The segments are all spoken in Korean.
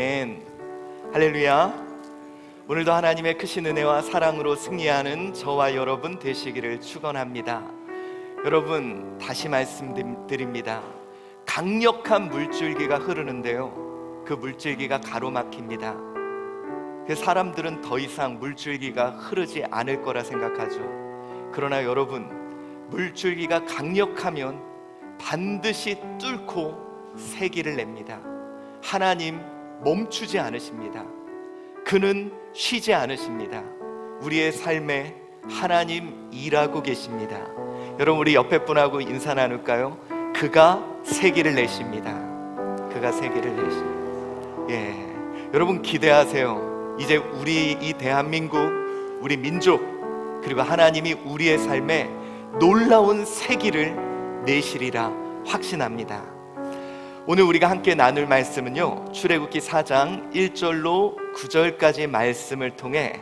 아멘. 할렐루야. 오늘도 하나님의 크신 은혜와 사랑으로 승리하는 저와 여러분 되시기를 축원합니다. 여러분, 다시 말씀드립니다. 강력한 물줄기가 흐르는데요, 그 물줄기가 가로막힙니다. 그 사람들은 더 이상 물줄기가 흐르지 않을 거라 생각하죠. 그러나 여러분, 물줄기가 강력하면 반드시 뚫고 새길을 냅니다. 하나님 멈추지 않으십니다. 그는 쉬지 않으십니다. 우리의 삶에 하나님 일하고 계십니다. 여러분, 우리 옆에 분하고 인사 나눌까요? 그가 새길을 내십니다. 그가 새길을 내십니다. 여러분, 기대하세요. 이제 우리 이 대한민국, 우리 민족, 그리고 하나님이 우리의 삶에 놀라운 새길을 내시리라 확신합니다. 오늘 우리가 함께 나눌 말씀은요, 출애굽기 4장 1절로 9절까지 말씀을 통해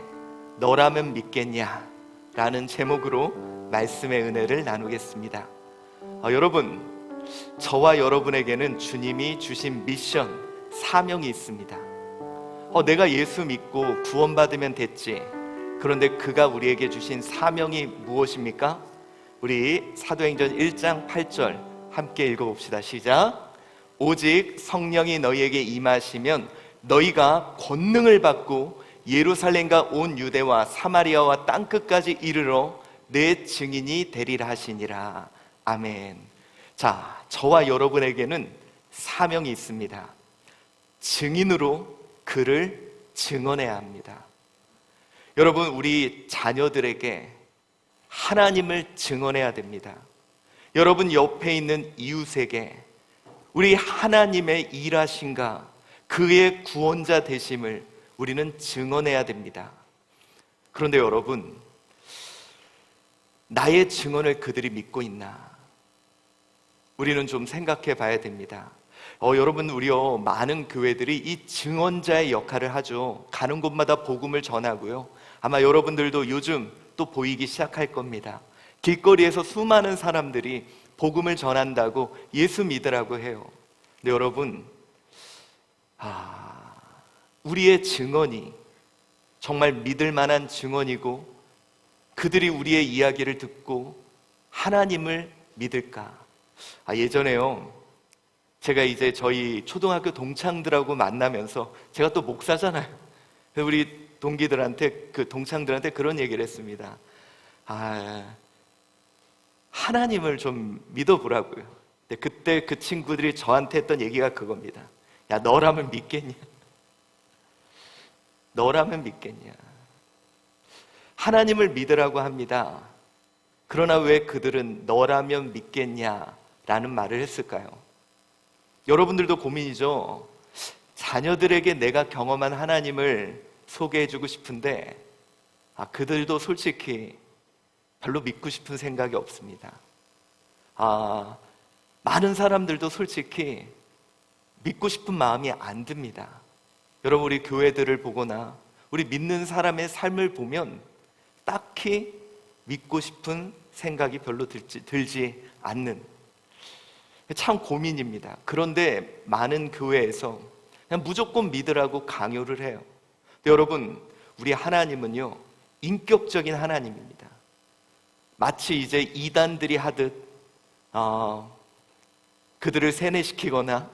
너라면 믿겠냐? 라는 제목으로 말씀의 은혜를 나누겠습니다. 여러분, 저와 여러분에게는 주님이 주신 미션, 사명이 있습니다. 내가 예수 믿고 구원받으면 됐지. 그런데 그가 우리에게 주신 사명이 무엇입니까? 우리 사도행전 1장 8절 함께 읽어봅시다. 시작. 오직 성령이 너희에게 임하시면 너희가 권능을 받고 예루살렘과 온 유대와 사마리아와 땅끝까지 이르러 내 증인이 되리라 하시니라. 아멘. 자, 저와 여러분에게는 사명이 있습니다. 증인으로 그를 증언해야 합니다. 여러분, 우리 자녀들에게 하나님을 증언해야 됩니다. 여러분 옆에 있는 이웃에게 우리 하나님의 일하신가, 그의 구원자 되심을 우리는 증언해야 됩니다. 그런데 여러분, 나의 증언을 그들이 믿고 있나? 우리는 좀 생각해 봐야 됩니다. 여러분, 우리요, 많은 교회들이 이 증언자의 역할을 하죠. 가는 곳마다 복음을 전하고요. 아마 여러분들도 요즘 또 보이기 시작할 겁니다. 길거리에서 수많은 사람들이 복음을 전한다고 예수 믿으라고 해요. 근데 여러분, 우리의 증언이 정말 믿을 만한 증언이고 그들이 우리의 이야기를 듣고 하나님을 믿을까? 예전에요, 제가 이제 저희 초등학교 동창들하고 만나면서, 제가 또 목사잖아요. 우리 동기들한테, 그 동창들한테 그런 얘기를 했습니다. 하나님을 좀 믿어보라고요. 근데 그때 그 친구들이 저한테 했던 얘기가 그겁니다. 야, 너라면 믿겠냐? 너라면 믿겠냐? 하나님을 믿으라고 합니다. 그러나 왜 그들은 너라면 믿겠냐라는 말을 했을까요? 여러분들도 고민이죠. 자녀들에게 내가 경험한 하나님을 소개해주고 싶은데 그들도 솔직히 별로 믿고 싶은 생각이 없습니다. 많은 사람들도 솔직히 믿고 싶은 마음이 안 듭니다. 여러분, 우리 교회들을 보거나 우리 믿는 사람의 삶을 보면 딱히 믿고 싶은 생각이 별로 들지 않는, 참 고민입니다. 그런데 많은 교회에서 그냥 무조건 믿으라고 강요를 해요. 근데 여러분, 우리 하나님은요, 인격적인 하나님입니다. 마치 이제 이단들이 하듯 그들을 세뇌시키거나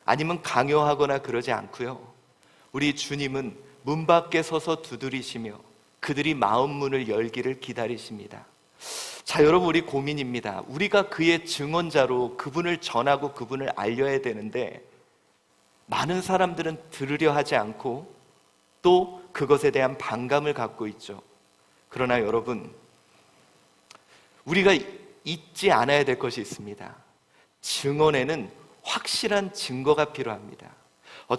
아니면 강요하거나 그러지 않고요, 우리 주님은 문 밖에 서서 두드리시며 그들이 마음 문을 열기를 기다리십니다. 자, 여러분, 우리 고민입니다. 우리가 그의 증언자로 그분을 전하고 그분을 알려야 되는데 많은 사람들은 들으려 하지 않고 또 그것에 대한 반감을 갖고 있죠. 그러나 여러분, 우리가 잊지 않아야 될 것이 있습니다. 증언에는 확실한 증거가 필요합니다.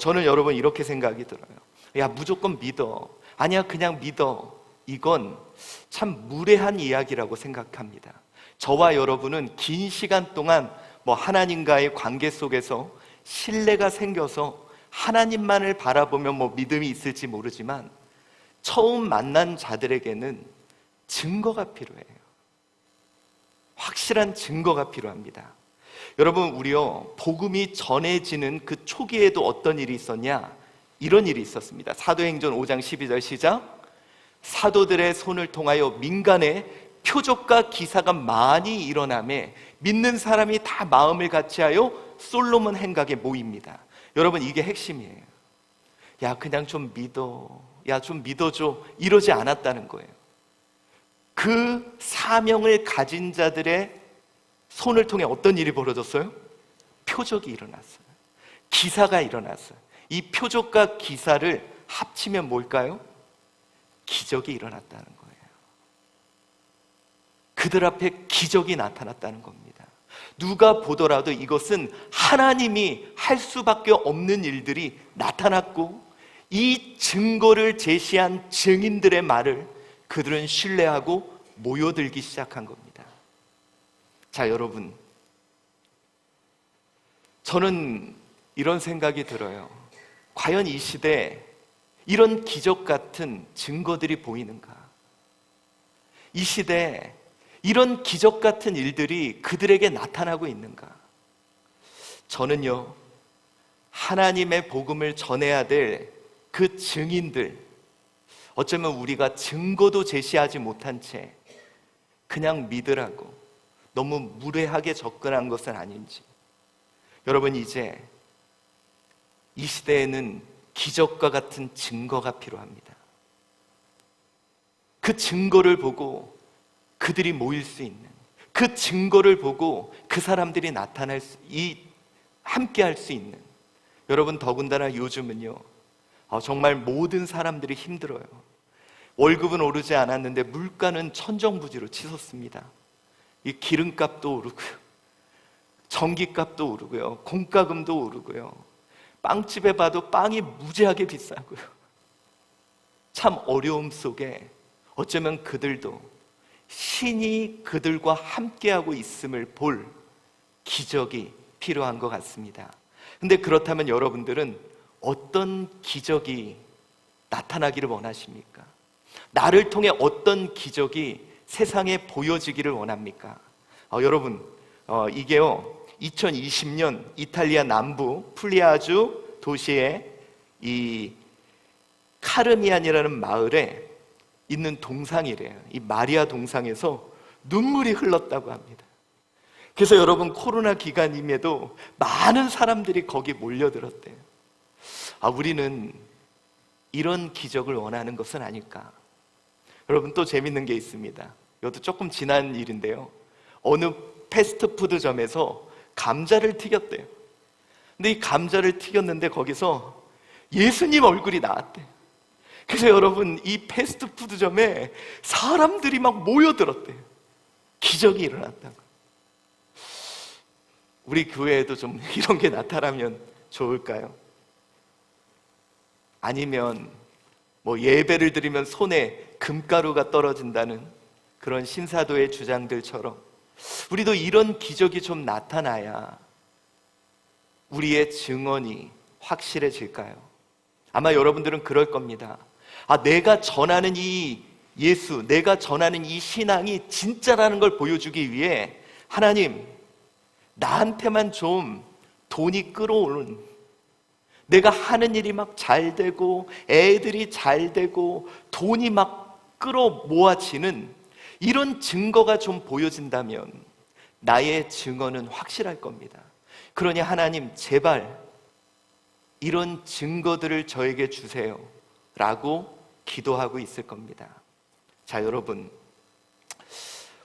저는 여러분 이렇게 생각이 들어요. 야, 무조건 믿어. 아니야, 그냥 믿어. 이건 참 무례한 이야기라고 생각합니다. 저와 여러분은 긴 시간 동안 하나님과의 관계 속에서 신뢰가 생겨서 하나님만을 바라보면 믿음이 있을지 모르지만 처음 만난 자들에게는 증거가 필요해요. 확실한 증거가 필요합니다. 여러분, 우리요, 복음이 전해지는 그 초기에도 어떤 일이 있었냐? 이런 일이 있었습니다. 사도행전 5장 12절 시작. 사도들의 손을 통하여 민간에 표적과 기사가 많이 일어나매 믿는 사람이 다 마음을 같이하여 솔로몬 행각에 모입니다. 여러분, 이게 핵심이에요. 야, 그냥 좀 믿어. 야, 좀 믿어줘. 이러지 않았다는 거예요. 그 사명을 가진 자들의 손을 통해 어떤 일이 벌어졌어요? 표적이 일어났어요. 기사가 일어났어요. 이 표적과 기사를 합치면 뭘까요? 기적이 일어났다는 거예요. 그들 앞에 기적이 나타났다는 겁니다. 누가 보더라도 이것은 하나님이 할 수밖에 없는 일들이 나타났고, 이 증거를 제시한 증인들의 말을 그들은 신뢰하고 모여들기 시작한 겁니다. 자, 여러분, 저는 이런 생각이 들어요. 과연 이 시대에 이런 기적 같은 증거들이 보이는가? 이 시대에 이런 기적 같은 일들이 그들에게 나타나고 있는가? 저는요, 하나님의 복음을 전해야 될 그 증인들, 어쩌면 우리가 증거도 제시하지 못한 채 그냥 믿으라고 너무 무례하게 접근한 것은 아닌지. 여러분, 이제 이 시대에는 기적과 같은 증거가 필요합니다. 그 증거를 보고 그들이 모일 수 있는, 그 증거를 보고 그 사람들이 나타날 수, 함께 할 수 있는. 여러분, 더군다나 요즘은요, 정말 모든 사람들이 힘들어요. 월급은 오르지 않았는데 물가는 천정부지로 치솟습니다. 이 기름값도 오르고요, 전기값도 오르고요, 공과금도 오르고요, 빵집에 봐도 빵이 무지하게 비싸고요. 참 어려움 속에 어쩌면 그들도 신이 그들과 함께하고 있음을 볼 기적이 필요한 것 같습니다. 근데 그렇다면 여러분들은 어떤 기적이 나타나기를 원하십니까? 나를 통해 어떤 기적이 세상에 보여지기를 원합니까? 여러분, 이게요, 2020년 이탈리아 남부 풀리아주 도시의 이 카르미안이라는 마을에 있는 동상이래요. 이 마리아 동상에서 눈물이 흘렀다고 합니다. 그래서 여러분, 코로나 기간임에도 많은 사람들이 거기 몰려들었대요. 우리는 이런 기적을 원하는 것은 아닐까? 여러분, 또 재밌는 게 있습니다. 이것도 조금 지난 일인데요, 어느 패스트푸드점에서 감자를 튀겼대요. 근데 이 감자를 튀겼는데 거기서 예수님 얼굴이 나왔대요. 그래서 여러분, 이 패스트푸드점에 사람들이 막 모여들었대요. 기적이 일어났다고. 우리 교회에도 좀 이런 게 나타나면 좋을까요? 아니면 예배를 드리면 손에 금가루가 떨어진다는 그런 신사도의 주장들처럼 우리도 이런 기적이 좀 나타나야 우리의 증언이 확실해질까요? 아마 여러분들은 그럴 겁니다. 내가 전하는 이 예수, 내가 전하는 이 신앙이 진짜라는 걸 보여주기 위해 하나님, 나한테만 좀 돈이 끌어오는, 내가 하는 일이 막 잘 되고 애들이 잘 되고 돈이 막 끌어 모아지는 이런 증거가 좀 보여진다면 나의 증언은 확실할 겁니다. 그러니 하나님, 제발 이런 증거들을 저에게 주세요 라고 기도하고 있을 겁니다. 자, 여러분,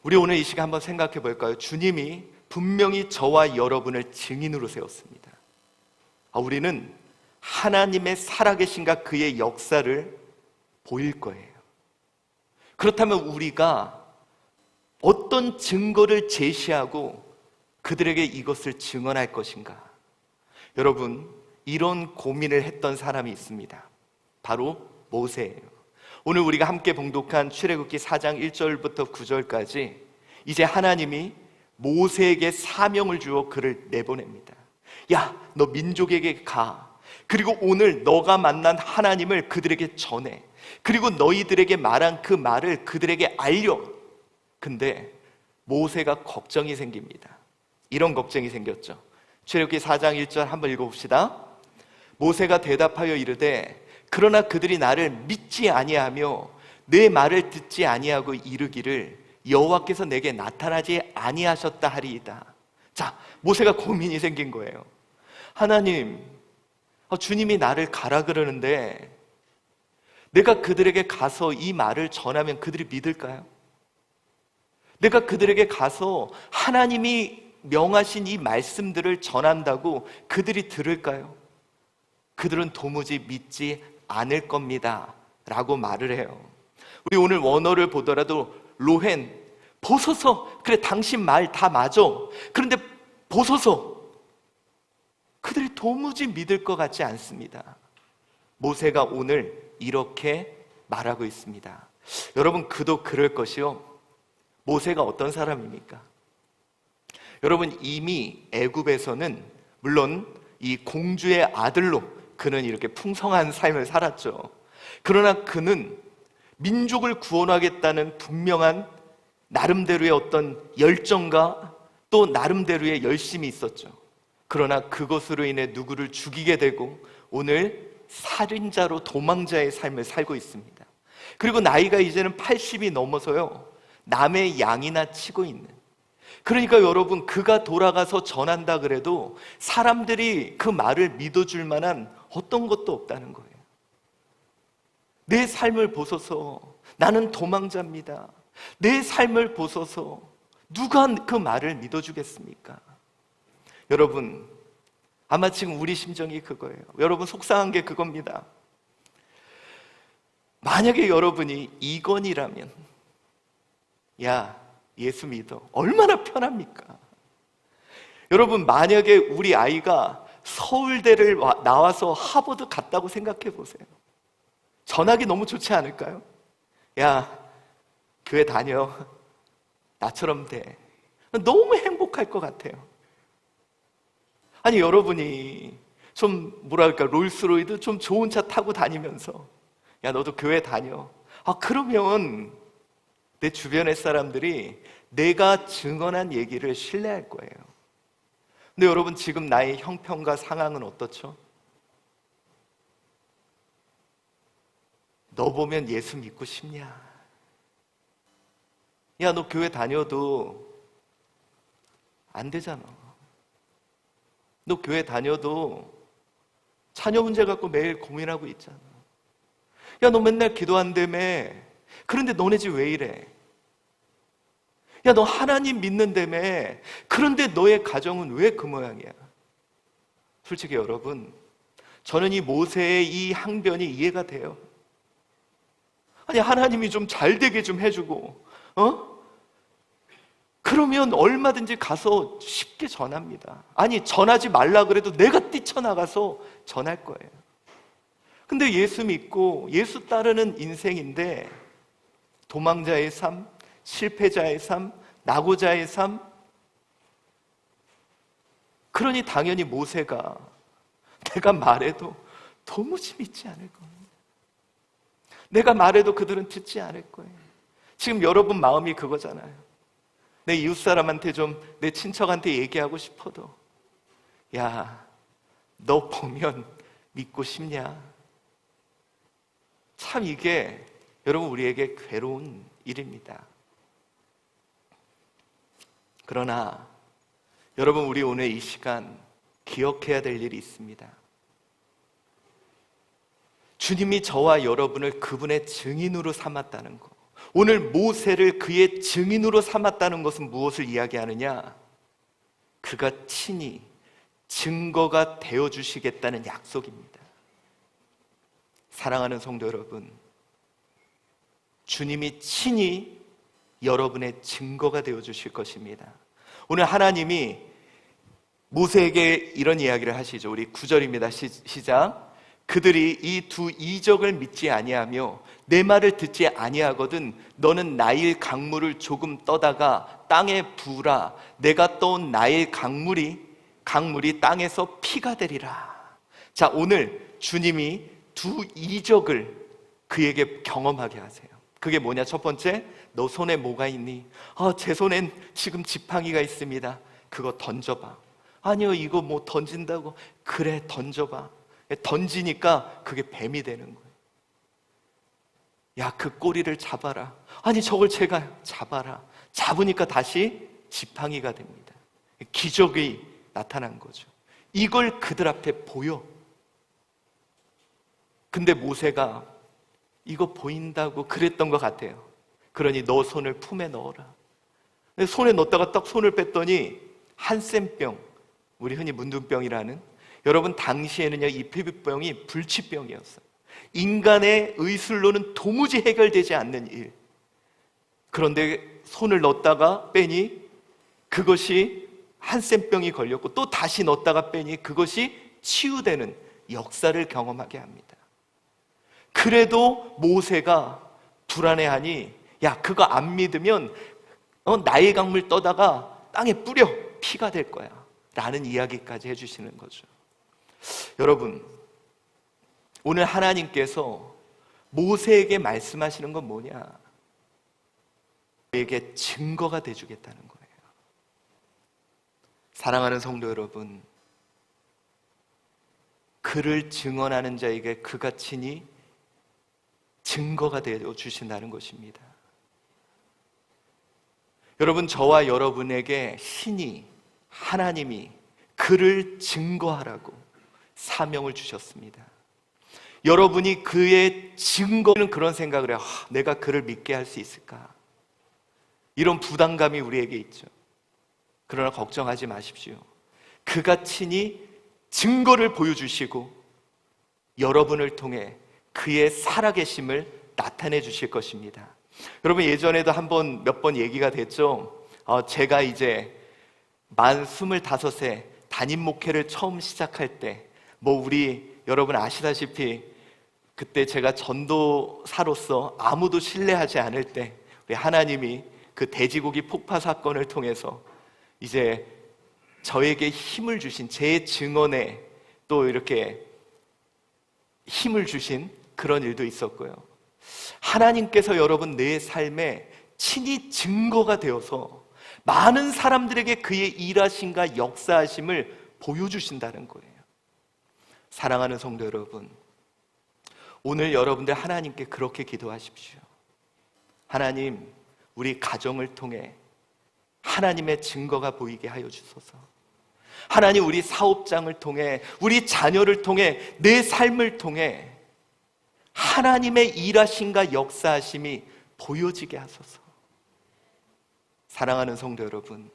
우리 오늘 이 시간 한번 생각해 볼까요? 주님이 분명히 저와 여러분을 증인으로 세웠습니다. 우리는 하나님의 살아계신가 그의 역사를 보일 거예요. 그렇다면 우리가 어떤 증거를 제시하고 그들에게 이것을 증언할 것인가? 여러분, 이런 고민을 했던 사람이 있습니다. 바로 모세예요. 오늘 우리가 함께 봉독한 출애굽기 4장 1절부터 9절까지 이제 하나님이 모세에게 사명을 주어 그를 내보냅니다. 야, 너 민족에게 가. 그리고 오늘 너가 만난 하나님을 그들에게 전해. 그리고 너희들에게 말한 그 말을 그들에게 알려. 근데 모세가 걱정이 생깁니다. 이런 걱정이 생겼죠. 출애굽기 4장 1절 한번 읽어봅시다. 모세가 대답하여 이르되 그러나 그들이 나를 믿지 아니하며 내 말을 듣지 아니하고 이르기를 여호와께서 내게 나타나지 아니하셨다 하리이다. 자, 모세가 고민이 생긴 거예요. 하나님, 주님이 나를 가라 그러는데 내가 그들에게 가서 이 말을 전하면 그들이 믿을까요? 내가 그들에게 가서 하나님이 명하신 이 말씀들을 전한다고 그들이 들을까요? 그들은 도무지 믿지 않을 겁니다 라고 말을 해요. 우리 오늘 원어를 보더라도 로헨, 보소서. 그래, 당신 말 다 맞아. 그런데 보소서. 그들이 도무지 믿을 것 같지 않습니다. 모세가 오늘 이렇게 말하고 있습니다. 여러분, 그도 그럴 것이요. 모세가 어떤 사람입니까? 여러분, 이미 애굽에서는 물론 이 공주의 아들로 그는 이렇게 풍성한 삶을 살았죠. 그러나 그는 민족을 구원하겠다는 분명한 나름대로의 어떤 열정과 또 나름대로의 열심이 있었죠. 그러나 그것으로 인해 누구를 죽이게 되고 오늘 살인자로 도망자의 삶을 살고 있습니다. 그리고 나이가 이제는 80이 넘어서요, 남의 양이나 치고 있는, 그러니까 여러분, 그가 돌아가서 전한다 그래도 사람들이 그 말을 믿어줄 만한 어떤 것도 없다는 거예요. 내 삶을 보소서. 나는 도망자입니다. 내 삶을 보소서. 누가 그 말을 믿어주겠습니까? 여러분, 아마 지금 우리 심정이 그거예요. 여러분, 속상한 게 그겁니다. 만약에 여러분이 이건이라면, 야, 예수 믿어. 얼마나 편합니까? 여러분, 만약에 우리 아이가 서울대를 나와서 하버드 갔다고 생각해 보세요. 전하기 너무 좋지 않을까요? 야, 교회 다녀. 나처럼 돼. 너무 행복할 것 같아요. 아니, 여러분이 좀 뭐랄까, 롤스로이드 좀 좋은 차 타고 다니면서 야, 너도 교회 다녀. 그러면 내 주변의 사람들이 내가 증언한 얘기를 신뢰할 거예요. 근데 여러분, 지금 나의 형편과 상황은 어떻죠? 너 보면 예수 믿고 싶냐? 야, 너 교회 다녀도 안 되잖아. 너 교회 다녀도 자녀 문제 갖고 매일 고민하고 있잖아. 야, 너 맨날 기도한다며. 그런데 너네 집 왜 이래? 야, 너 하나님 믿는다며. 그런데 너의 가정은 왜 그 모양이야? 솔직히 여러분, 저는 이 모세의 이 항변이 이해가 돼요. 아니, 하나님이 좀 잘 되게 좀 해주고, 그러면 얼마든지 가서 쉽게 전합니다. 아니, 전하지 말라 그래도 내가 뛰쳐나가서 전할 거예요. 근데 예수 믿고 예수 따르는 인생인데 도망자의 삶, 실패자의 삶, 낙오자의 삶, 그러니 당연히 모세가 내가 말해도 도무지 믿지 않을 겁니다. 내가 말해도 그들은 듣지 않을 거예요. 지금 여러분 마음이 그거잖아요. 내 이웃사람한테 좀, 내 친척한테 얘기하고 싶어도 야, 너 보면 믿고 싶냐? 참 이게 여러분 우리에게 괴로운 일입니다. 그러나 여러분, 우리 오늘 이 시간 기억해야 될 일이 있습니다. 주님이 저와 여러분을 그분의 증인으로 삼았다는 것, 오늘 모세를 그의 증인으로 삼았다는 것은 무엇을 이야기하느냐? 그가 친히 증거가 되어주시겠다는 약속입니다. 사랑하는 성도 여러분, 주님이 친히 여러분의 증거가 되어주실 것입니다. 오늘 하나님이 모세에게 이런 이야기를 하시죠. 우리 9절입니다. 시작. 그들이 이 두 이적을 믿지 아니하며 내 말을 듣지 아니하거든 너는 나일 강물을 조금 떠다가 땅에 부으라. 내가 떠온 나일 강물이 땅에서 피가 되리라. 자, 오늘 주님이 두 이적을 그에게 경험하게 하세요. 그게 뭐냐? 첫 번째, 너 손에 뭐가 있니? 제 손엔 지금 지팡이가 있습니다. 그거 던져봐. 아니요, 이거 뭐 던진다고. 그래, 던져봐. 던지니까 그게 뱀이 되는 거예요. 야, 그 꼬리를 잡아라. 아니, 저걸 제가 잡아라. 잡으니까 다시 지팡이가 됩니다. 기적이 나타난 거죠. 이걸 그들 앞에 보여. 근데 모세가 이거 보인다고 그랬던 것 같아요. 그러니 너 손을 품에 넣어라. 손에 넣었다가 딱 손을 뺐더니 한센병, 우리 흔히 문둥병이라는, 여러분 당시에는요 이 피부병이 불치병이었어요. 인간의 의술로는 도무지 해결되지 않는 일. 그런데 손을 넣었다가 빼니 그것이 한센병이 걸렸고, 또 다시 넣었다가 빼니 그것이 치유되는 역사를 경험하게 합니다. 그래도 모세가 불안해하니, 야, 그거 안 믿으면 나의 강물 떠다가 땅에 뿌려 피가 될 거야 라는 이야기까지 해주시는 거죠. 여러분, 오늘 하나님께서 모세에게 말씀하시는 건 뭐냐? 그에게 증거가 돼주겠다는 거예요. 사랑하는 성도 여러분, 그를 증언하는 자에게 그가 친히 증거가 되어 주신다는 것입니다. 여러분, 저와 여러분에게 신이, 하나님이 그를 증거하라고 사명을 주셨습니다. 여러분이 그의 증거는 그런 생각을 해요. 내가 그를 믿게 할 수 있을까? 이런 부담감이 우리에게 있죠. 그러나 걱정하지 마십시오. 그가 친히 증거를 보여주시고 여러분을 통해 그의 살아계심을 나타내 주실 것입니다. 여러분, 예전에도 몇 번 얘기가 됐죠. 제가 이제 만 25세 담임 목회를 처음 시작할 때, 우리 여러분 아시다시피 그때 제가 전도사로서 아무도 신뢰하지 않을 때 우리 하나님이 그 돼지고기 폭파 사건을 통해서 이제 저에게 힘을 주신, 제 증언에 또 이렇게 힘을 주신 그런 일도 있었고요. 하나님께서 여러분 내 삶에 친히 증거가 되어서 많은 사람들에게 그의 일하심과 역사하심을 보여주신다는 거예요. 사랑하는 성도 여러분, 오늘 여러분들 하나님께 그렇게 기도하십시오. 하나님, 우리 가정을 통해 하나님의 증거가 보이게 하여 주소서. 하나님, 우리 사업장을 통해, 우리 자녀를 통해, 내 삶을 통해 하나님의 일하심과 역사하심이 보여지게 하소서. 사랑하는 성도 여러분,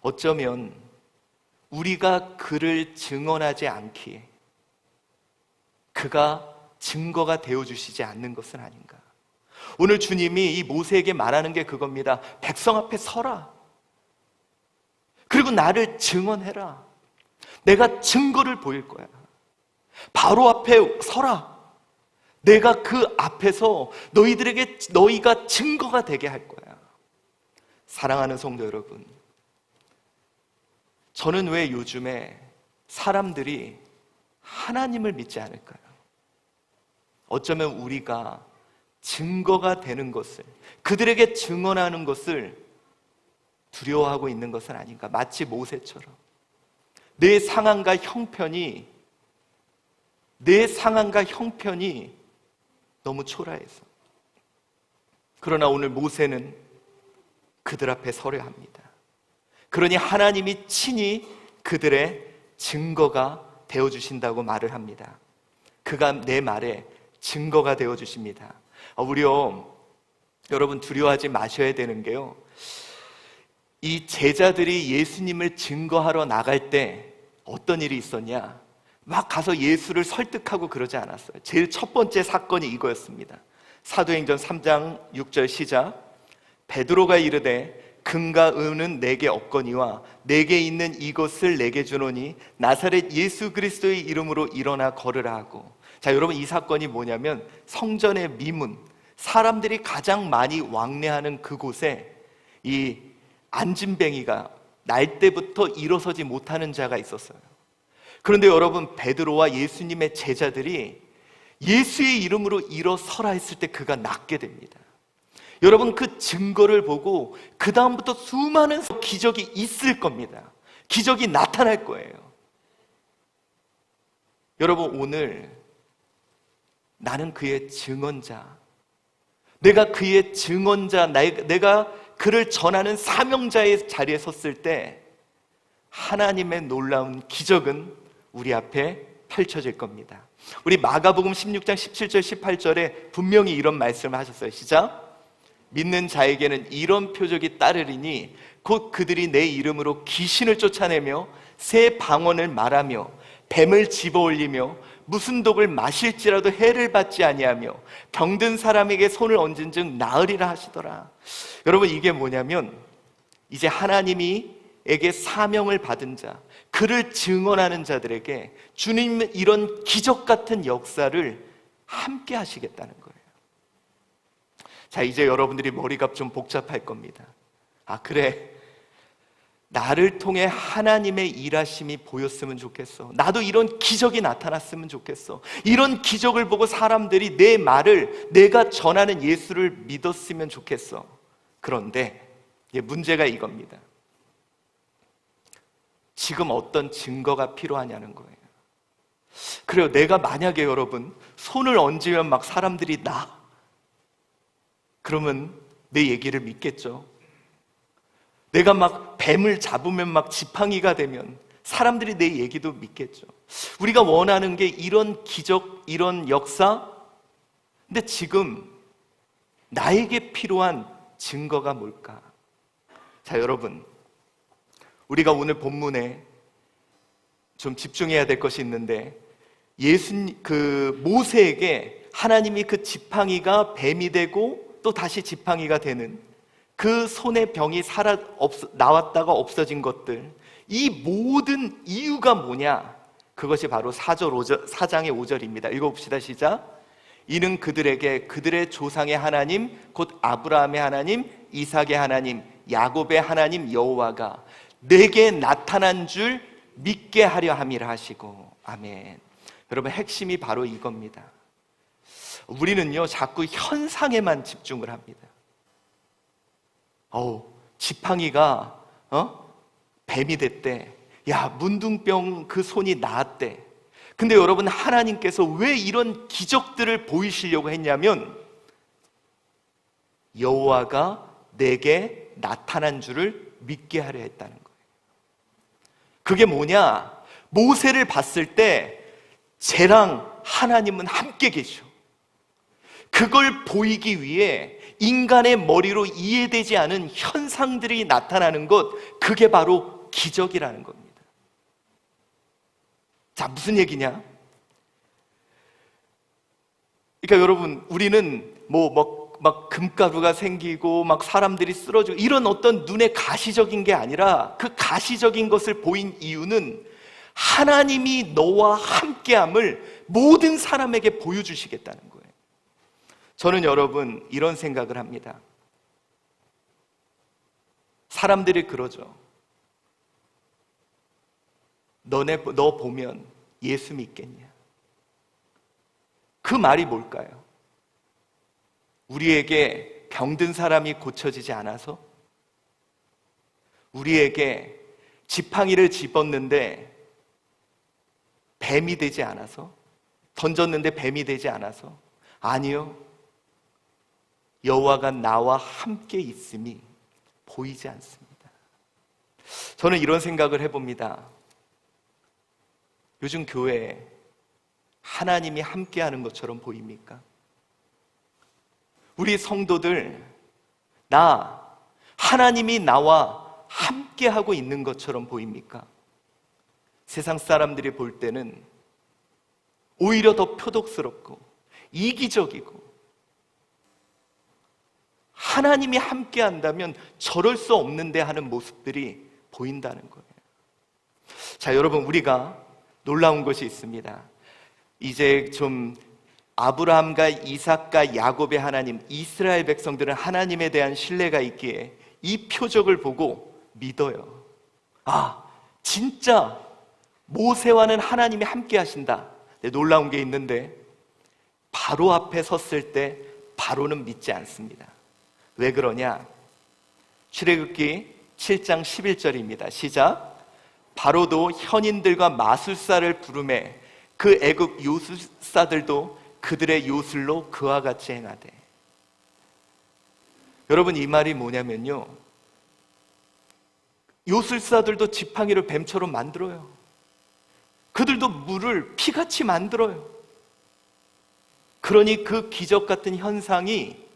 어쩌면 우리가 그를 증언하지 않기에 그가 증거가 되어주시지 않는 것은 아닌가. 오늘 주님이 이 모세에게 말하는 게 그겁니다. 백성 앞에 서라. 그리고 나를 증언해라. 내가 증거를 보일 거야. 바로 앞에 서라. 내가 그 앞에서 너희가 증거가 되게 할 거야. 사랑하는 성도 여러분, 저는 왜 요즘에 사람들이 하나님을 믿지 않을까요? 어쩌면 우리가 증거가 되는 것을, 그들에게 증언하는 것을 두려워하고 있는 것은 아닌가. 마치 모세처럼 내 상황과 형편이 너무 초라해서. 그러나 오늘 모세는 그들 앞에 서려 합니다. 그러니 하나님이 친히 그들의 증거가 되어주신다고 말을 합니다. 그가 내 말에 증거가 되어주십니다. 여러분 두려워하지 마셔야 되는 게요, 이 제자들이 예수님을 증거하러 나갈 때 어떤 일이 있었냐, 막 가서 예수를 설득하고 그러지 않았어요. 제일 첫 번째 사건이 이거였습니다. 사도행전 3장 6절 시작. 베드로가 이르되 금과 은은 내게 없거니와 내게 있는 이것을 내게 주노니 나사렛 예수 그리스도의 이름으로 일어나 걸으라 하고. 자, 여러분, 이 사건이 뭐냐면 성전의 미문, 사람들이 가장 많이 왕래하는 그곳에 이 안진뱅이가 날 때부터 일어서지 못하는 자가 있었어요. 그런데 여러분, 베드로와 예수님의 제자들이 예수의 이름으로 일어서라 했을 때 그가 낫게 됩니다. 여러분, 그 증거를 보고 그 다음부터 수많은 기적이 있을 겁니다. 기적이 나타날 거예요. 여러분, 오늘 나는 그의 증언자, 내가 그의 증언자, 내가 그를 전하는 사명자의 자리에 섰을 때 하나님의 놀라운 기적은 우리 앞에 펼쳐질 겁니다. 우리 마가복음 16장 17절 18절에 분명히 이런 말씀을 하셨어요. 시작. 믿는 자에게는 이런 표적이 따르리니 곧 그들이 내 이름으로 귀신을 쫓아내며 새 방언을 말하며 뱀을 집어올리며 무슨 독을 마실지라도 해를 받지 아니하며 병든 사람에게 손을 얹은 즉 나으리라 하시더라. 여러분, 이게 뭐냐면 이제 하나님에게 사명을 받은 자, 그를 증언하는 자들에게 주님은 이런 기적 같은 역사를 함께 하시겠다는 거예요. 자, 이제 여러분들이 머리가 좀 복잡할 겁니다. 아, 그래, 나를 통해 하나님의 일하심이 보였으면 좋겠어. 나도 이런 기적이 나타났으면 좋겠어. 이런 기적을 보고 사람들이 내 말을, 내가 전하는 예수를 믿었으면 좋겠어. 그런데 문제가 이겁니다. 지금 어떤 증거가 필요하냐는 거예요. 그래요, 내가 만약에 여러분 손을 얹으면 막 사람들이 나, 그러면 내 얘기를 믿겠죠. 내가 막 뱀을 잡으면 막 지팡이가 되면 사람들이 내 얘기도 믿겠죠. 우리가 원하는 게 이런 기적, 이런 역사. 근데 지금 나에게 필요한 증거가 뭘까? 자, 여러분, 우리가 오늘 본문에 좀 집중해야 될 것이 있는데, 모세에게 하나님이 그 지팡이가 뱀이 되고 또 다시 지팡이가 되는, 그 손에 병이 나왔다가 없어진 것들, 이 모든 이유가 뭐냐? 그것이 바로 4장의 5절입니다. 읽어봅시다. 시작. 이는 그들에게 그들의 조상의 하나님 곧 아브라함의 하나님, 이삭의 하나님, 야곱의 하나님 여호와가 내게 나타난 줄 믿게 하려 함이라 하시고. 아멘. 여러분, 핵심이 바로 이겁니다. 우리는요 자꾸 현상에만 집중을 합니다. 지팡이가 뱀이 됐대. 야, 문둥병 그 손이 나았대. 근데 여러분, 하나님께서 왜 이런 기적들을 보이시려고 했냐면 여호와가 내게 나타난 줄을 믿게 하려 했다는 거예요. 그게 뭐냐? 모세를 봤을 때 쟤랑 하나님은 함께 계셔. 그걸 보이기 위해 인간의 머리로 이해되지 않은 현상들이 나타나는 것, 그게 바로 기적이라는 겁니다. 자, 무슨 얘기냐? 그러니까 여러분, 우리는 막 금가루가 생기고 막 사람들이 쓰러지고 이런 어떤 눈에 가시적인 게 아니라, 그 가시적인 것을 보인 이유는 하나님이 너와 함께함을 모든 사람에게 보여주시겠다는 거예요. 저는 여러분 이런 생각을 합니다. 사람들이 그러죠. 너 보면 예수 믿겠냐? 그 말이 뭘까요? 우리에게 병든 사람이 고쳐지지 않아서? 우리에게 지팡이를 집었는데 뱀이 되지 않아서? 던졌는데 뱀이 되지 않아서? 아니요. 여호와가 나와 함께 있음이 보이지 않습니다. 저는 이런 생각을 해봅니다. 요즘 교회에 하나님이 함께하는 것처럼 보입니까? 우리 성도들, 하나님이 나와 함께하고 있는 것처럼 보입니까? 세상 사람들이 볼 때는 오히려 더 표독스럽고 이기적이고, 하나님이 함께한다면 저럴 수 없는데 하는 모습들이 보인다는 거예요. 자, 여러분, 우리가 놀라운 것이 있습니다. 이제 좀 아브라함과 이삭과 야곱의 하나님, 이스라엘 백성들은 하나님에 대한 신뢰가 있기에 이 표적을 보고 믿어요. 아, 진짜 모세와는 하나님이 함께 하신다. 놀라운 게 있는데, 바로 앞에 섰을 때 바로는 믿지 않습니다. 왜 그러냐? 출애굽기 7장 11절입니다. 시작. 바로도 현인들과 마술사를 부르매 그 애국 요술사들도 그들의 요술로 그와 같이 행하되. 여러분, 이 말이 뭐냐면요, 요술사들도 지팡이를 뱀처럼 만들어요. 그들도 물을 피같이 만들어요. 그러니 그 기적 같은 현상이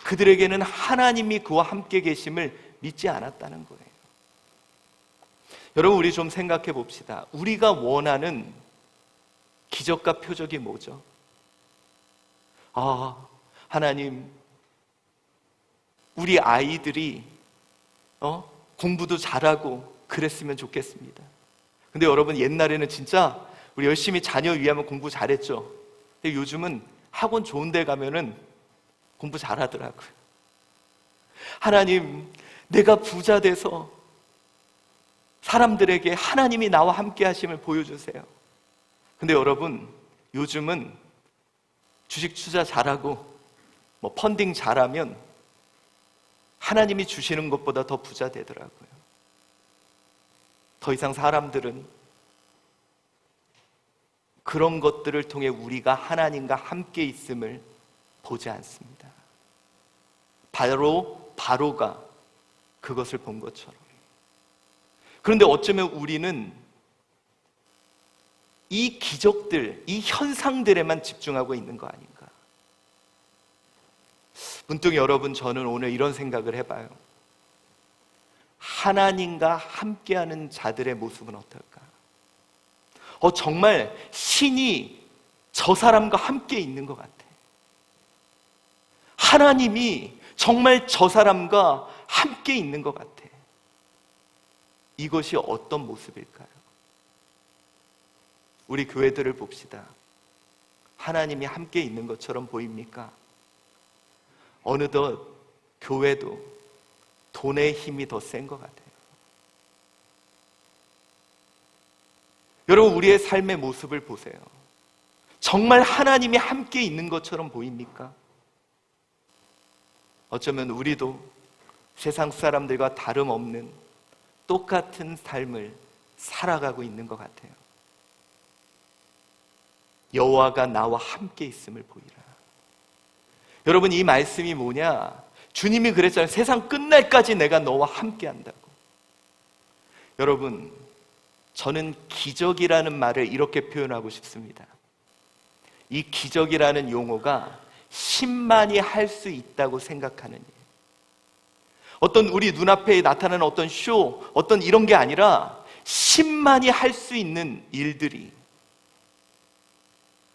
그들에게는 하나님이 그와 함께 계심을 믿지 않았다는 거예요. 여러분, 우리 좀 생각해 봅시다. 우리가 원하는 기적과 표적이 뭐죠? 하나님, 우리 아이들이 공부도 잘하고 그랬으면 좋겠습니다. 근데 여러분, 옛날에는 진짜 우리 열심히 자녀 위하면 공부 잘했죠. 근데 요즘은 학원 좋은 데 가면은 공부 잘하더라고요. 하나님, 내가 부자 돼서 사람들에게 하나님이 나와 함께 하심을 보여주세요. 근데 여러분, 요즘은 주식 투자 잘하고 펀딩 잘하면 하나님이 주시는 것보다 더 부자 되더라고요. 더 이상 사람들은 그런 것들을 통해 우리가 하나님과 함께 있음을 보지 않습니다. 바로가 그것을 본 것처럼. 그런데 어쩌면 우리는 이 기적들, 이 현상들에만 집중하고 있는 거 아닌가. 문득 여러분, 저는 오늘 이런 생각을 해봐요. 하나님과 함께하는 자들의 모습은 어떨까? 정말 신이 저 사람과 함께 있는 것 같아. 하나님이 정말 저 사람과 함께 있는 것 같아. 이것이 어떤 모습일까요? 우리 교회들을 봅시다. 하나님이 함께 있는 것처럼 보입니까? 어느덧 교회도 돈의 힘이 더 센 것 같아요. 여러분, 우리의 삶의 모습을 보세요. 정말 하나님이 함께 있는 것처럼 보입니까? 어쩌면 우리도 세상 사람들과 다름없는 똑같은 삶을 살아가고 있는 것 같아요. 여호와가 나와 함께 있음을 보이라. 여러분, 이 말씀이 뭐냐? 주님이 그랬잖아요. 세상 끝날까지 내가 너와 함께 한다고. 여러분, 저는 기적이라는 말을 이렇게 표현하고 싶습니다. 이 기적이라는 용어가 신만이 할 수 있다고 생각하는 일. 어떤 우리 눈앞에 나타나는 어떤 쇼, 어떤 이런 게 아니라 신만이 할 수 있는 일들이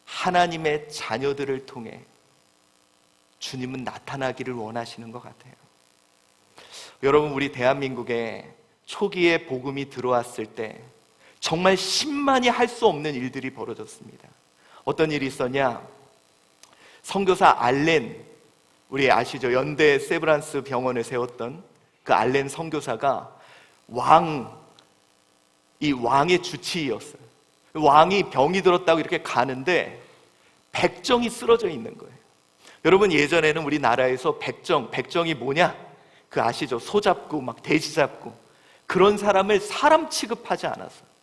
하나님의 자녀들을 통해 주님은 나타나기를 원하시는 것 같아요. 여러분, 우리 대한민국에 초기에 복음이 들어왔을 때 정말 신만이 할 수 없는 일들이 벌어졌습니다. 어떤 일이 있었냐? 선교사 알렌, 우리 아시죠? 연대 세브란스 병원을 세웠던 그 알렌 선교사가 이 왕의 주치의였어요. 왕이 병이 들었다고 이렇게 가는데 백정이 쓰러져 있는 거예요. 여러분, 예전에는 우리나라에서 백정이 뭐냐? 그 아시죠? 소 잡고 막 돼지 잡고 그런 사람을 사람 취급하지 않았어요.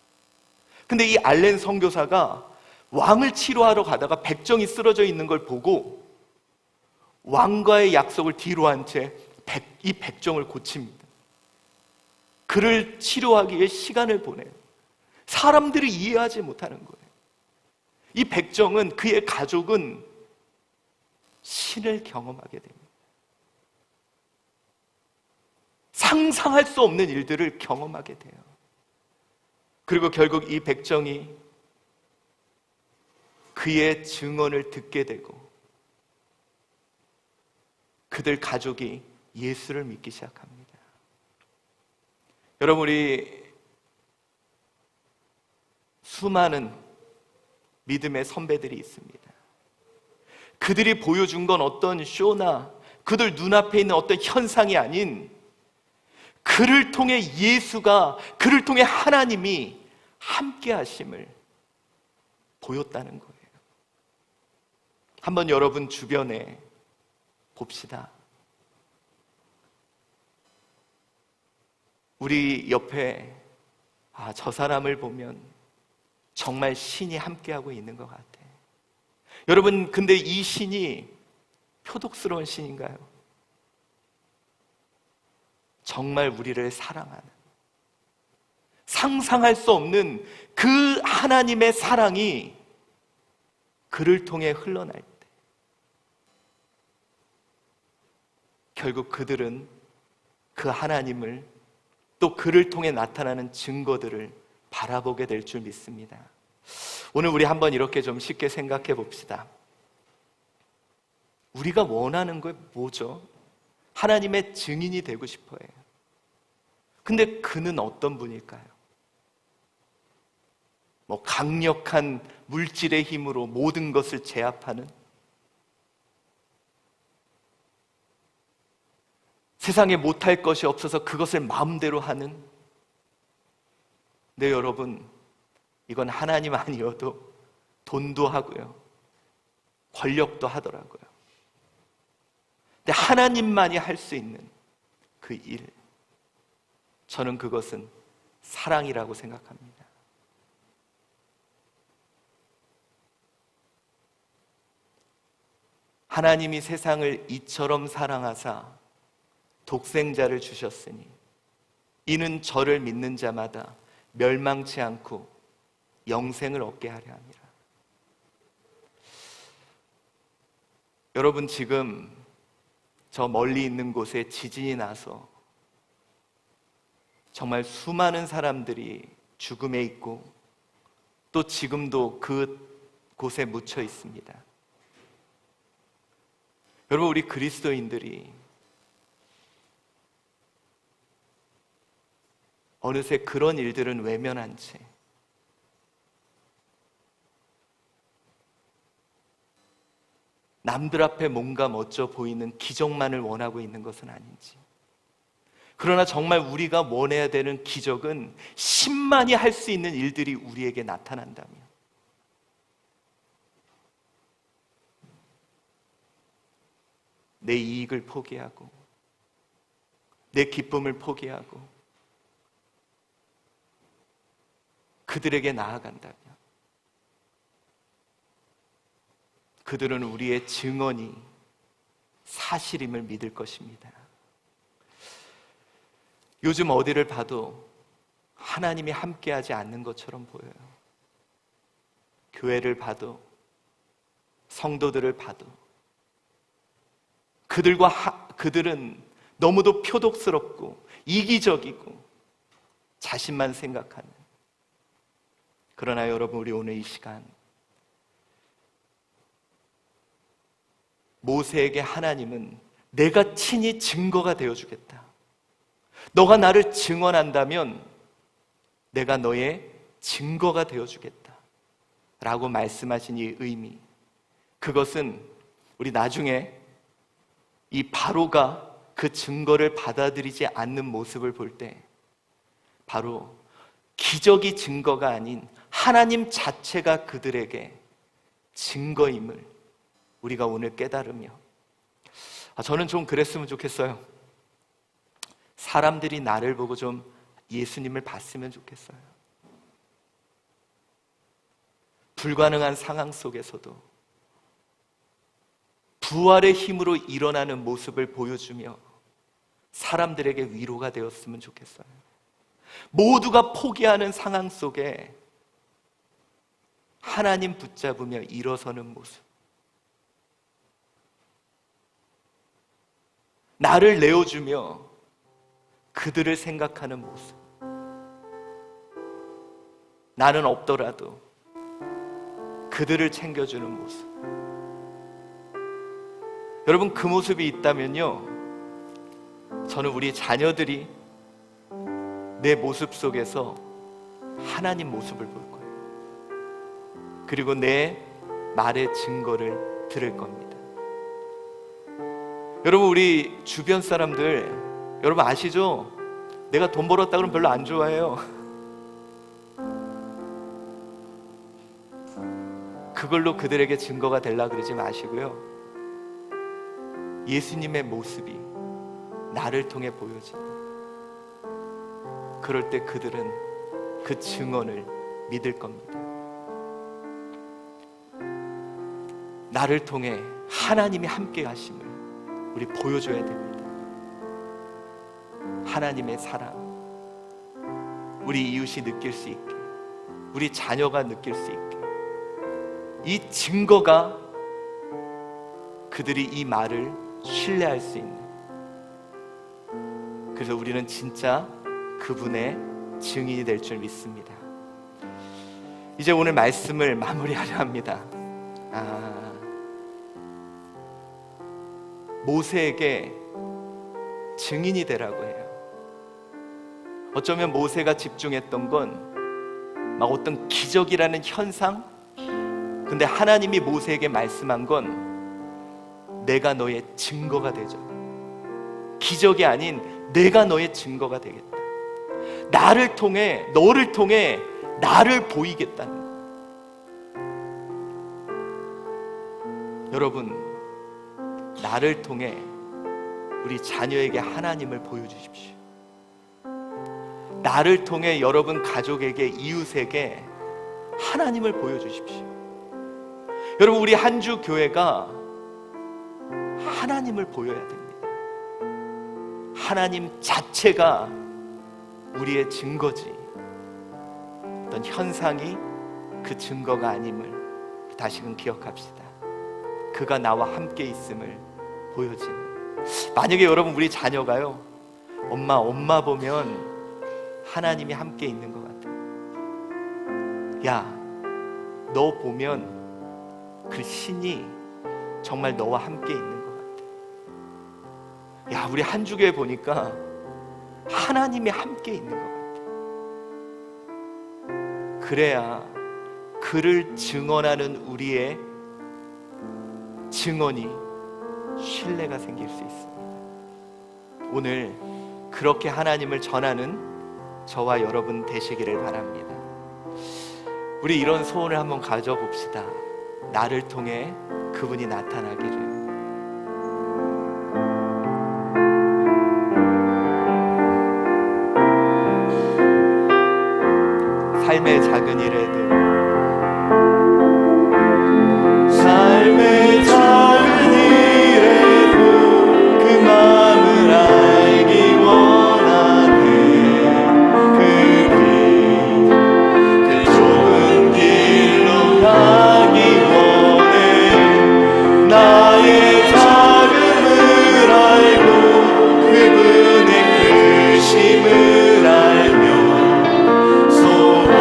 근데 이 알렌 선교사가 왕을 치료하러 가다가 백정이 쓰러져 있는 걸 보고 왕과의 약속을 뒤로 한 채 이 백정을 고칩니다. 그를 치료하기 위해 시간을 보내요. 사람들이 이해하지 못하는 거예요. 이 백정은, 그의 가족은 신을 경험하게 됩니다. 상상할 수 없는 일들을 경험하게 돼요. 그리고 결국 이 백정이 그의 증언을 듣게 되고 그들 가족이 예수를 믿기 시작합니다. 여러분, 우리 수많은 믿음의 선배들이 있습니다. 그들이 보여준 건 어떤 쇼나 그들 눈앞에 있는 어떤 현상이 아닌 그를 통해 예수가, 그를 통해 하나님이 함께 하심을 보였다는 거예요. 한번 여러분 주변에 봅시다. 우리 옆에 저 사람을 보면 정말 신이 함께하고 있는 것 같아. 여러분, 근데 이 신이 표독스러운 신인가요? 정말 우리를 사랑하는, 상상할 수 없는 그 하나님의 사랑이 그를 통해 흘러날 때 결국 그들은 그 하나님을, 또 그를 통해 나타나는 증거들을 바라보게 될 줄 믿습니다. 오늘 우리 한번 이렇게 좀 쉽게 생각해 봅시다. 우리가 원하는 게 뭐죠? 하나님의 증인이 되고 싶어 해요. 근데 그는 어떤 분일까요? 강력한 물질의 힘으로 모든 것을 제압하는, 세상에 못할 것이 없어서 그것을 마음대로 하는. 네, 여러분, 이건 하나님 아니어도 돈도 하고요, 권력도 하더라고요. 근데 하나님만이 할 수 있는 그 일, 저는 그것은 사랑이라고 생각합니다. 하나님이 세상을 이처럼 사랑하사 독생자를 주셨으니 이는 저를 믿는 자마다 멸망치 않고 영생을 얻게 하려 함이라. 여러분, 지금 저 멀리 있는 곳에 지진이 나서 정말 수많은 사람들이 죽음에 있고 또 지금도 그 곳에 묻혀 있습니다. 여러분, 우리 그리스도인들이 어느새 그런 일들은 외면한 채 남들 앞에 뭔가 멋져 보이는 기적만을 원하고 있는 것은 아닌지, 그러나 정말 우리가 원해야 되는 기적은 신만이 할 수 있는 일들이 우리에게 나타난다면, 내 이익을 포기하고 내 기쁨을 포기하고 그들에게 나아간다면 그들은 우리의 증언이 사실임을 믿을 것입니다. 요즘 어디를 봐도 하나님이 함께하지 않는 것처럼 보여요. 교회를 봐도, 성도들을 봐도 그들은 너무도 표독스럽고 이기적이고 자신만 생각하는. 그러나 여러분, 우리 오늘 이 시간 모세에게 하나님은 내가 친히 증거가 되어주겠다, 너가 나를 증언한다면 내가 너의 증거가 되어주겠다 라고 말씀하신 이 의미, 그것은 우리 나중에 이 바로가 그 증거를 받아들이지 않는 모습을 볼 때 바로 기적이 증거가 아닌 하나님 자체가 그들에게 증거임을 우리가 오늘 깨달으며, 저는 좀 그랬으면 좋겠어요. 사람들이 나를 보고 좀 예수님을 봤으면 좋겠어요. 불가능한 상황 속에서도 부활의 힘으로 일어나는 모습을 보여주며 사람들에게 위로가 되었으면 좋겠어요. 모두가 포기하는 상황 속에 하나님 붙잡으며 일어서는 모습, 나를 내어주며 그들을 생각하는 모습, 나는 없더라도 그들을 챙겨주는 모습. 여러분, 그 모습이 있다면요, 저는 우리 자녀들이 내 모습 속에서 하나님 모습을 볼 거예요. 그리고 내 말의 증거를 들을 겁니다. 여러분, 우리 주변 사람들, 여러분 아시죠? 내가 돈 벌었다 그러면 별로 안 좋아해요. 그걸로 그들에게 증거가 되려고 그러지 마시고요, 예수님의 모습이 나를 통해 보여지는, 그럴 때 그들은 그 증언을 믿을 겁니다. 나를 통해 하나님이 함께 하심을 우리 보여줘야 됩니다. 하나님의 사랑, 우리 이웃이 느낄 수 있게, 우리 자녀가 느낄 수 있게, 이 증거가 그들이 이 말을 신뢰할 수 있는, 그래서 우리는 진짜 그분의 증인이 될 줄 믿습니다. 이제 오늘 말씀을 마무리하려 합니다. 모세에게 증인이 되라고 해요. 어쩌면 모세가 집중했던 건 막 어떤 기적이라는 현상, 근데 하나님이 모세에게 말씀한 건 내가 너의 증거가 되죠. 기적이 아닌 내가 너의 증거가 되겠다. 나를 통해, 너를 통해 나를 보이겠다는 거. 여러분, 나를 통해 우리 자녀에게 하나님을 보여주십시오. 나를 통해 여러분 가족에게, 이웃에게 하나님을 보여주십시오. 여러분, 우리 한주 교회가 하나님을 보여야 됩니다. 하나님 자체가 우리의 증거지, 어떤 현상이 그 증거가 아님을 다시금 기억합시다. 그가 나와 함께 있음을 보여지는. 만약에 여러분, 우리 자녀가요, 엄마 보면 하나님이 함께 있는 것 같아. 야, 너 보면 그 신이 정말 너와 함께 있는 것 같아. 야, 우리 한주교회 보니까 하나님이 함께 있는 것 같아. 그래야 그를 증언하는 우리의 증언이 신뢰가 생길 수 있습니다. 오늘 그렇게 하나님을 전하는 저와 여러분 되시기를 바랍니다. 우리 이런 소원을 한번 가져봅시다. 나를 통해 그분이 나타나기를. 삶의 작은 일에도, 삶의 작은 일에도 그 마음을 알기 원하네. 그 좁은 길로 가기 원해. 나의 작음을 알고 그분의 크심을 알며 소망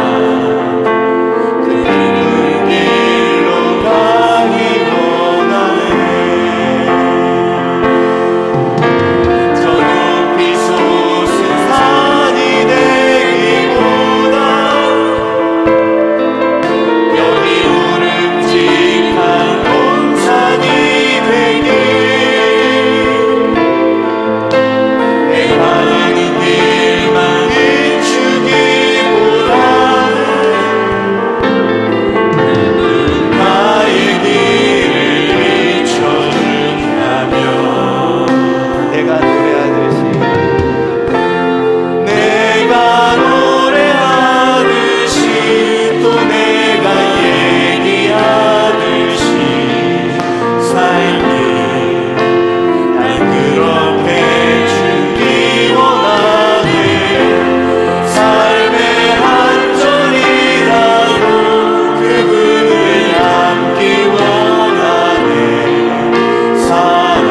그 좁은 길로 가기 원하네. 저 높이 솟은 산이 되기보다 여기 우름직한 본산이 되길, 내 가는 길만 비추기보다는 나의 길을 비춰준다면 내가 노래하듯이 또 내가 얘기하듯이 삶이 날 그렇게 주기 원하네. 삶의 한절이라도 그분을 닮기 원하네. 사랑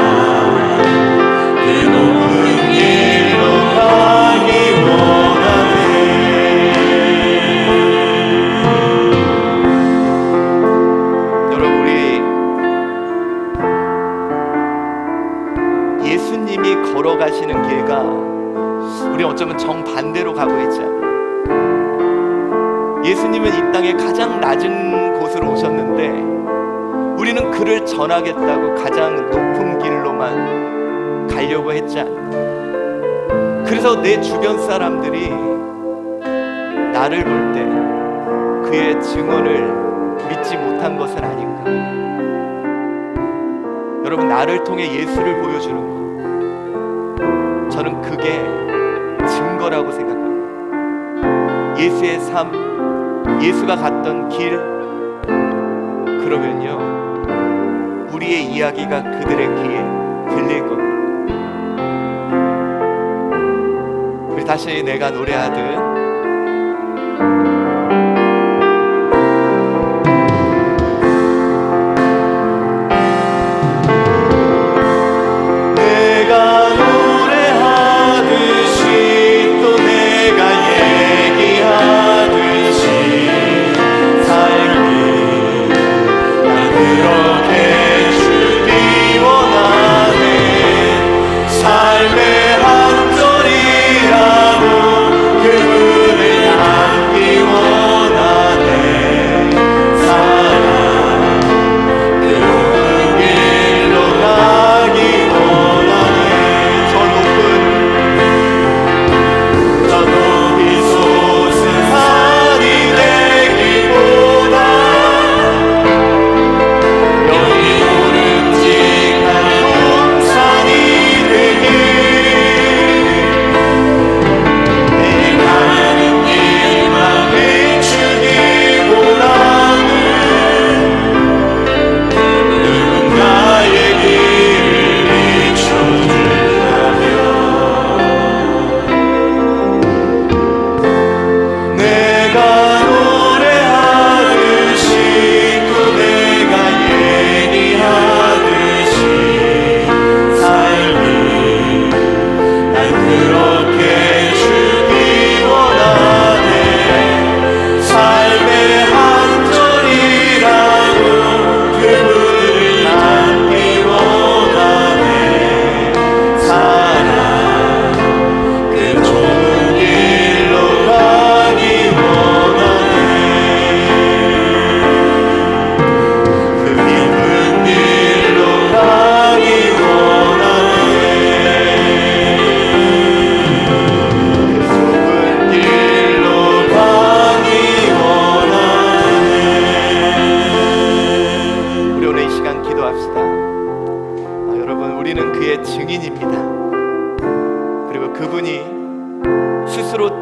그 높은 길로 가기 원하네. 여러분, 우리 예수님이 걸어가시는 길과 우리 어쩌면 정반대로 가고 있지 않아요? 예수님은 이 땅에 가장 낮은 곳으로 오셨는데 우리는 그를 전하겠다고 가장 높은 길로만 가려고 했지 않아요? 그래서 내 주변 사람들이 나를 볼 때 그의 증언을 믿지 못한 것은 아닌가? 여러분, 나를 통해 예수를 보여주는 것, 저는 그게 증거라고 생각합니다. 예수의 삶, 예수가 갔던 길, 그러면요 우리의 이야기가 그들의 귀에 들릴 겁니다. 우리 다시 내가 노래하듯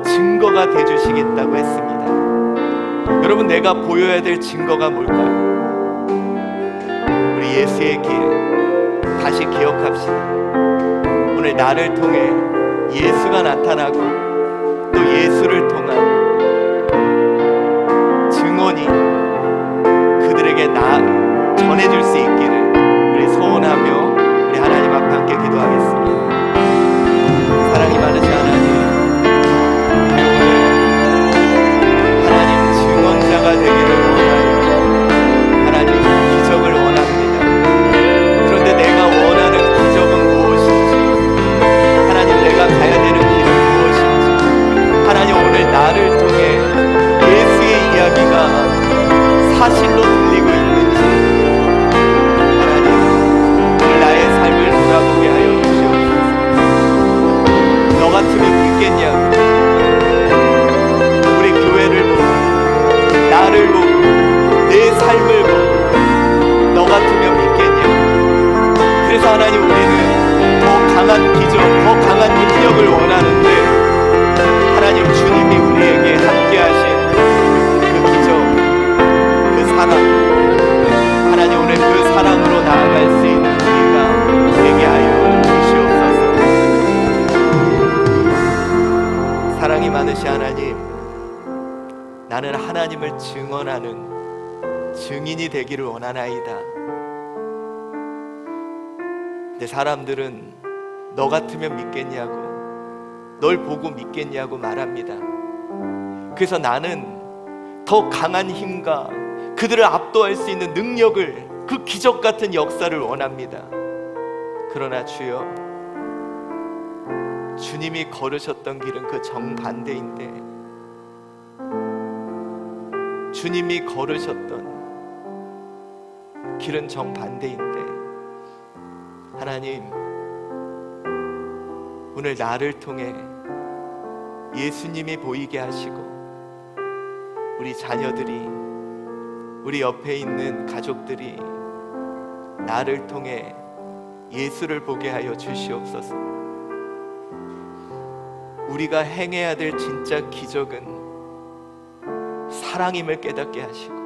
증거가 되주시겠다고 했습니다. 여러분, 내가 보여야 될 증거가 뭘까요? 우리 예수의 길 다시 기억합시다. 오늘 나를 통해 예수가 나타나고 또 예수를 통한 증언이 그들에게 전해질 수 있기를 우리 소원하며 우리 하나님 앞에 함께 기도하겠습니다. 사랑이 많으신 하나님, 하나님 증언자가 되기를 원하여 하나님 기적을 원합니다. 그런데 내가 원하는 기적은 무엇인지, 하나님 내가 가야 되는 길은 무엇인지, 하나님 오늘 나를 통해 예수의 이야기가 사실로 들리고 있는지, 하나님 오늘 나의 삶을 돌아보게 하여 주시옵소서. 너 같으면 믿겠냐고, 우리 교회를 보고 나를 보고 내 삶을 보고 너 같으면 믿겠냐고. 그래서 하나님 우리는 더 강한 기적, 더 강한 능력을 원하는데 하나님 주님이 우리에게 함께 하신 그 기적, 그 사랑, 하나님 오늘 그 사랑으로 나아갈 수 있는 우리가 되게 하여 주시옵소서. 사랑이 많으신 하나님, 나는 하나님을 증언하는 증인이 되기를 원하나이다. 근데 사람들은 너 같으면 믿겠냐고, 널 보고 믿겠냐고 말합니다. 그래서 나는 더 강한 힘과 그들을 압도할 수 있는 능력을, 그 기적 같은 역사를 원합니다. 그러나 주여, 주님이 걸으셨던 길은 그 정반대인데, 주님이 걸으셨던 길은 정반대인데, 하나님 오늘 나를 통해 예수님이 보이게 하시고 우리 자녀들이, 우리 옆에 있는 가족들이 나를 통해 예수를 보게 하여 주시옵소서. 우리가 행해야 될 진짜 기적은 사랑임을 깨닫게 하시고